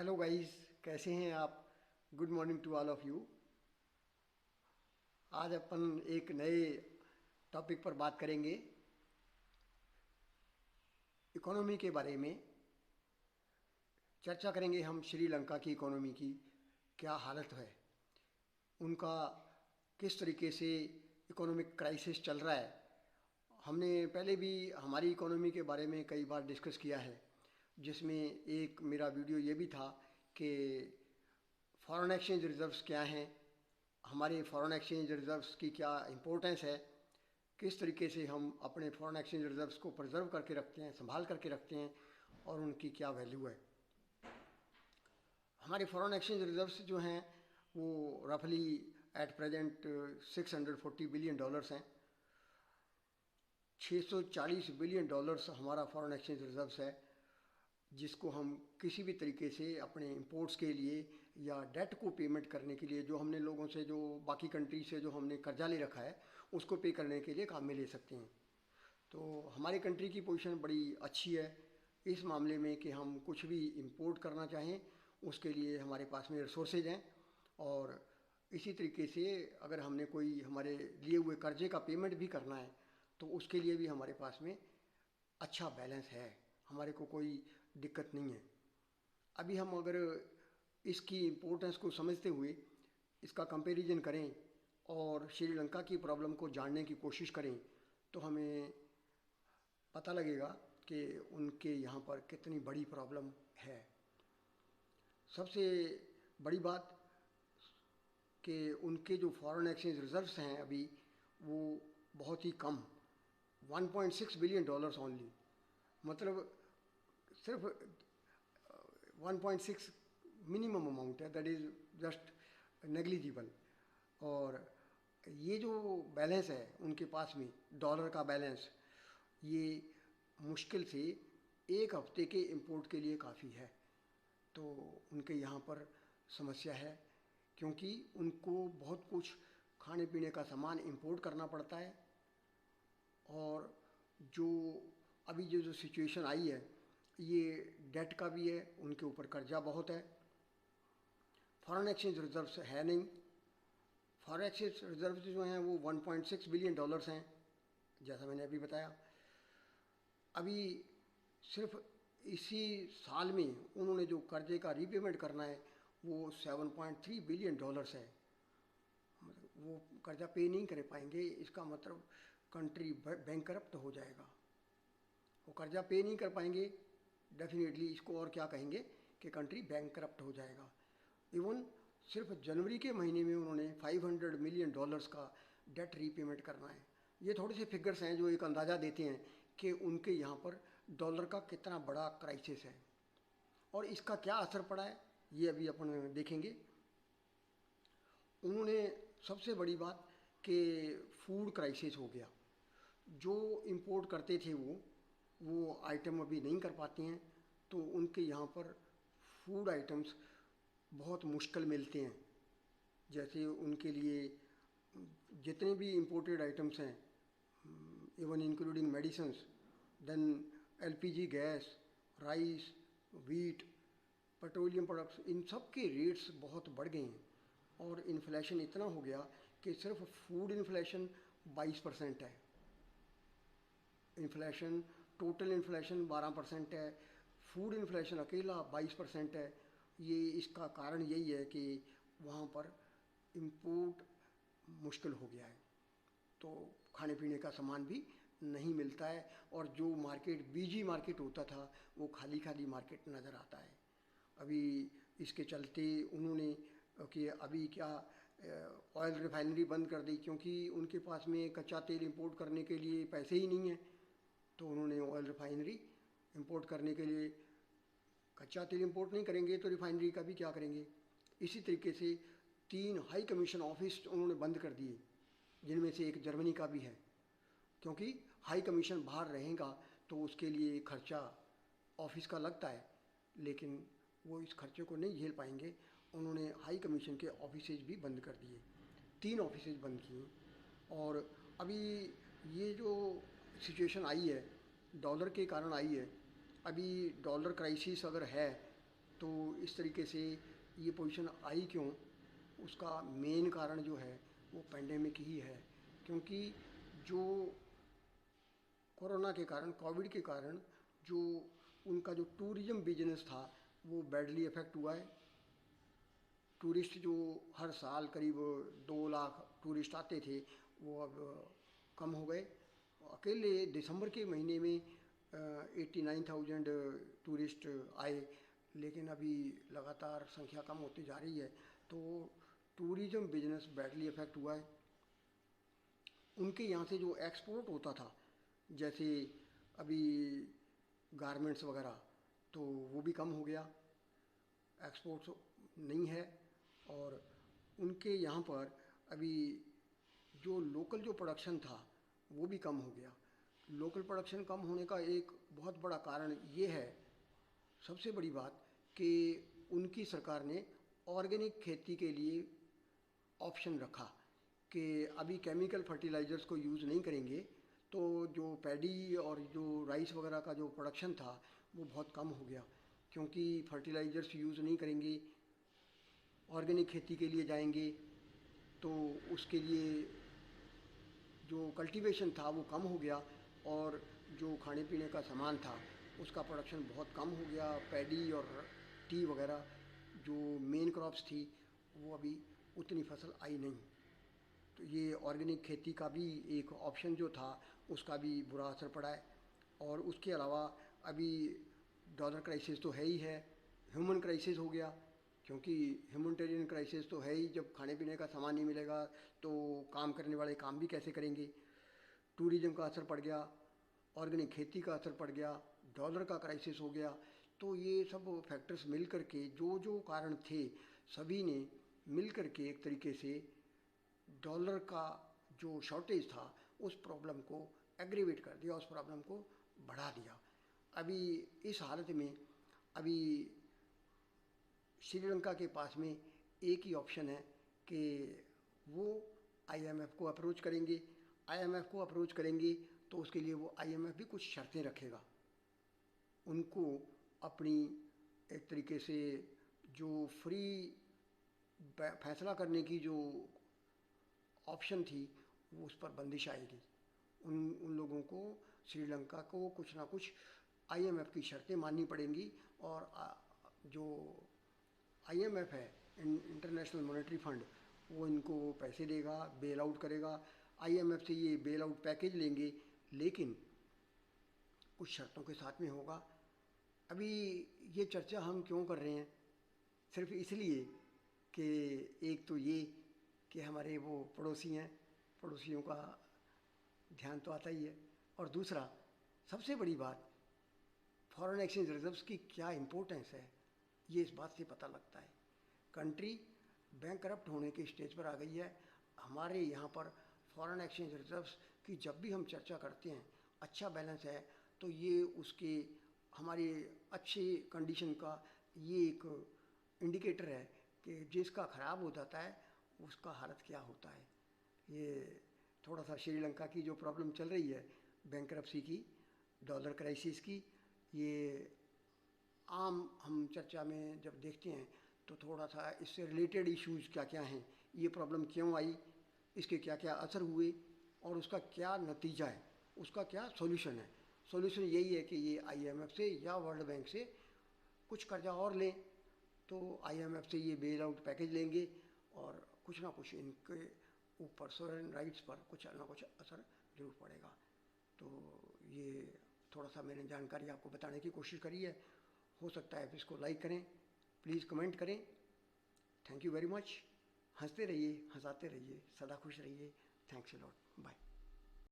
Hello guys, कैसे हैं आप। Good morning to all of you. आज अपन एक नए टॉपिक पर बात करेंगे, इकोनॉमी के बारे में। चर्चा करेंगे हम श्रीलंका की इकोनॉमी की क्या हालत है, उनका किस तरीके से इकोनॉमिक क्राइसिस चल रहा है। हमने पहले भी हमारी इकोनॉमी के बारे में कई बार डिस्कस किया है, जिसमें एक मेरा वीडियो ये भी था कि फॉरेन एक्सचेंज रिजर्व्स क्या हैं, हमारे फॉरेन एक्सचेंज रिजर्व्स की क्या इम्पोर्टेंस है, किस तरीके से हम अपने फॉरेन एक्सचेंज रिजर्व्स को प्रिजर्व करके रखते हैं, संभाल करके रखते हैं, और उनकी क्या वैल्यू है। हमारे फॉरेन एक्सचेंज रिजर्व्स जो हैं वो रफली एट प्रेजेंट 640 बिलियन डॉलर्स हैं। 640 बिलियन डॉलर्स हमारा फॉरेन एक्सचेंज रिजर्व्स है, जिसको हम किसी भी तरीके से अपने इंपोर्ट्स के लिए या डेट को पेमेंट करने के लिए, जो हमने लोगों से, जो बाकी कंट्री से जो हमने कर्जा ले रखा है, उसको पे करने के लिए काम में ले सकते हैं। तो हमारी कंट्री की पोजीशन बड़ी अच्छी है इस मामले में कि हम कुछ भी इंपोर्ट करना चाहें उसके लिए हमारे पास में रिसोर्सेज हैं। और इसी तरीके से अगर हमने कोई हमारे लिए हुए कर्जे का पेमेंट भी करना है तो उसके लिए भी हमारे पास में अच्छा बैलेंस है, हमारे को कोई दिक्कत नहीं है। अभी हम अगर इसकी इम्पोर्टेंस को समझते हुए इसका कंपैरिजन करें और श्रीलंका की प्रॉब्लम को जानने की कोशिश करें तो हमें पता लगेगा कि उनके यहाँ पर कितनी बड़ी प्रॉब्लम है। सबसे बड़ी बात कि उनके जो फॉरेन एक्सचेंज रिजर्व्स हैं अभी वो बहुत ही कम, 1.6 बिलियन डॉलर्स ओनली, मतलब सिर्फ 1.6 मिनिमम अमाउंट है, दैट इज़ जस्ट नेग्लिजिबल। और ये जो बैलेंस है उनके पास में, डॉलर का बैलेंस, ये मुश्किल से एक हफ्ते के इंपोर्ट के लिए काफ़ी है। तो उनके यहाँ पर समस्या है, क्योंकि उनको बहुत कुछ खाने पीने का सामान इंपोर्ट करना पड़ता है। और जो अभी जो सिचुएशन आई है ये डेट का भी है, उनके ऊपर कर्जा बहुत है, फॉरेन एक्सचेंज रिजर्व्स है नहीं। फॉरेन एक्सचेंज रिजर्व्स जो हैं वो 1.6 बिलियन डॉलर्स हैं, जैसा मैंने अभी बताया। अभी सिर्फ इसी साल में उन्होंने जो कर्जे का रीपेमेंट करना है वो 7.3 बिलियन डॉलर्स है। मतलब वो कर्जा पे नहीं कर पाएंगे, इसका मतलब कंट्री बैंकरप्ट हो जाएगा। वो कर्जा पे नहीं कर पाएंगे, डेफिनेटली इसको और क्या कहेंगे कि कंट्री बैंकरप्ट हो जाएगा। इवन सिर्फ जनवरी के महीने में उन्होंने 500 मिलियन डॉलर्स का डेट रीपेमेंट करना है। ये थोड़े से फिगर्स हैं जो एक अंदाज़ा देते हैं कि उनके यहाँ पर डॉलर का कितना बड़ा क्राइसिस है और इसका क्या असर पड़ा है ये अभी अपन देखेंगे। उन्होंने सबसे बड़ी बात कि फूड क्राइसिस हो गया। जो इंपोर्ट करते थे वो आइटम अभी नहीं कर पाते हैं, तो उनके यहाँ पर फूड आइटम्स बहुत मुश्किल मिलते हैं। जैसे उनके लिए जितने भी इंपोर्टेड आइटम्स हैं, even including medicines, then LPG gas, rice, wheat, petroleum products, इन सब के रेट्स बहुत बढ़ गए हैं। और इन्फ्लेशन इतना हो गया कि सिर्फ फूड इन्फ्लेशन 22% है। इन्फ्लेशन, टोटल इन्फ्लेशन 12% है, फूड इन्फ्लेशन अकेला 22% है। ये इसका कारण यही है कि वहाँ पर इम्पोर्ट मुश्किल हो गया है, तो खाने पीने का सामान भी नहीं मिलता है। और जो मार्केट बीजी मार्केट होता था वो खाली खाली मार्केट नज़र आता है। अभी इसके चलते उन्होंने कि अभी क्या ऑयल रिफाइनरी बंद कर दी, क्योंकि उनके पास में कच्चा तेल इंपोर्ट करने के लिए पैसे ही नहीं हैं। तो उन्होंने ऑयल रिफाइनरी इंपोर्ट करने के लिए, कच्चा तेल इंपोर्ट नहीं करेंगे तो रिफाइनरी का भी क्या करेंगे। इसी तरीके से 3 हाई कमीशन ऑफिस उन्होंने बंद कर दिए, जिनमें से एक जर्मनी का भी है, क्योंकि हाई कमीशन बाहर रहेगा तो उसके लिए खर्चा ऑफिस का लगता है, लेकिन वो इस खर्चे को नहीं झेल पाएंगे। उन्होंने हाई कमीशन के ऑफिसेज भी बंद कर दिए, 3 ऑफिसेज बंद किए। और अभी ये जो सिचुएशन आई है डॉलर के कारण आई है। अभी डॉलर क्राइसिस अगर है तो इस तरीके से ये पोजीशन आई क्यों, उसका मेन कारण जो है वो पेंडेमिक ही है। क्योंकि जो कोरोना के कारण, कोविड के कारण जो उनका जो टूरिज़्म बिजनेस था वो बैडली इफ़ेक्ट हुआ है। टूरिस्ट जो हर साल करीब 2 लाख टूरिस्ट आते थे वो अब कम हो गए। अकेले दिसंबर के महीने में 89,000 टूरिस्ट आए, लेकिन अभी लगातार संख्या कम होती जा रही है। तो टूरिज़्म बिजनेस बैडली इफ़ेक्ट हुआ है। उनके यहाँ से जो एक्सपोर्ट होता था, जैसे अभी गारमेंट्स वगैरह, तो वो भी कम हो गया, एक्सपोर्ट्स नहीं है। और उनके यहाँ पर अभी जो लोकल जो प्रोडक्शन था वो भी कम हो गया। लोकल प्रोडक्शन कम होने का एक बहुत बड़ा कारण ये है, सबसे बड़ी बात, कि उनकी सरकार ने ऑर्गेनिक खेती के लिए ऑप्शन रखा कि अभी केमिकल फर्टिलाइज़र्स को यूज़ नहीं करेंगे, तो जो पैडी और जो राइस वगैरह का जो प्रोडक्शन था वो बहुत कम हो गया। क्योंकि फर्टिलाइज़र्स यूज़ नहीं करेंगे, ऑर्गेनिक खेती के लिए जाएंगे, तो उसके लिए जो कल्टीवेशन था वो कम हो गया, और जो खाने पीने का सामान था उसका प्रोडक्शन बहुत कम हो गया। पैडी और टी वगैरह जो मेन क्रॉप्स थी वो अभी उतनी फसल आई नहीं। तो ये ऑर्गेनिक खेती का भी एक ऑप्शन जो था उसका भी बुरा असर पड़ा है। और उसके अलावा अभी डॉलर क्राइसिस तो है ही है, ह्यूमन क्राइसिस हो गया, क्योंकि ह्यूमनिटेरियन क्राइसिस तो है ही। जब खाने पीने का सामान नहीं मिलेगा तो काम करने वाले काम भी कैसे करेंगे। टूरिज़्म का असर पड़ गया, ऑर्गेनिक खेती का असर पड़ गया, डॉलर का क्राइसिस हो गया। तो ये सब फैक्टर्स मिल कर के, जो जो कारण थे, सभी ने मिल कर के एक तरीके से डॉलर का जो शॉर्टेज था उस प्रॉब्लम को एग्रीवेट कर दिया, उस प्रॉब्लम को बढ़ा दिया। अभी इस हालत में अभी श्रीलंका के पास में एक ही ऑप्शन है कि वो आईएमएफ को अप्रोच करेंगे। आईएमएफ को अप्रोच करेंगे तो उसके लिए वो आईएमएफ भी कुछ शर्तें रखेगा। उनको अपनी एक तरीके से जो फ्री फैसला करने की जो ऑप्शन थी वो उस पर बंदिश आएगी। उन उन लोगों को, श्रीलंका को कुछ ना कुछ आईएमएफ की शर्तें माननी पड़ेंगी। और जो आईएमएफ है, इंटरनेशनल मॉनेटरी फंड, वो इनको पैसे देगा, बेल आउट करेगा। आईएमएफ से ये बेल आउट पैकेज लेंगे, लेकिन कुछ शर्तों के साथ में होगा। अभी ये चर्चा हम क्यों कर रहे हैं, सिर्फ इसलिए कि एक तो ये कि हमारे वो पड़ोसी हैं, पड़ोसियों का ध्यान तो आता ही है, और दूसरा सबसे बड़ी बात, फॉरेन एक्सचेंज रिजर्व्स की क्या इम्पोर्टेंस है ये इस बात से पता लगता है। कंट्री बैंक करप्ट होने के स्टेज पर आ गई है। हमारे यहाँ पर फॉरेन एक्सचेंज रिजर्व्स की जब भी हम चर्चा करते हैं, अच्छा बैलेंस है, तो ये उसके हमारी अच्छी कंडीशन का ये एक इंडिकेटर है कि जिसका ख़राब हो जाता है उसका हालत क्या होता है। ये थोड़ा सा श्रीलंका की जो प्रॉब्लम चल रही है, बैंकरप्सी की, डॉलर क्राइसिस की, ये आम हम चर्चा में जब देखते हैं तो थोड़ा सा इससे रिलेटेड इश्यूज़ क्या क्या हैं, ये प्रॉब्लम क्यों आई, इसके क्या क्या असर हुए और उसका क्या नतीजा है, उसका क्या सॉल्यूशन है। सॉल्यूशन यही है कि ये आईएमएफ से या वर्ल्ड बैंक से कुछ कर्जा और लें, तो आईएमएफ से ये बेल आउट पैकेज लेंगे और कुछ ना कुछ इनके ऊपर सोवरेन राइट्स पर कुछ ना कुछ असर जरूर पड़ेगा। तो ये थोड़ा सा मैंने जानकारी आपको बताने की कोशिश करी है। हो सकता है इसको लाइक करें, प्लीज़ कमेंट करें। Thank you very much. हंसते रहिए, हंसाते रहिए, सदा खुश रहिए। Thanks a lot, bye.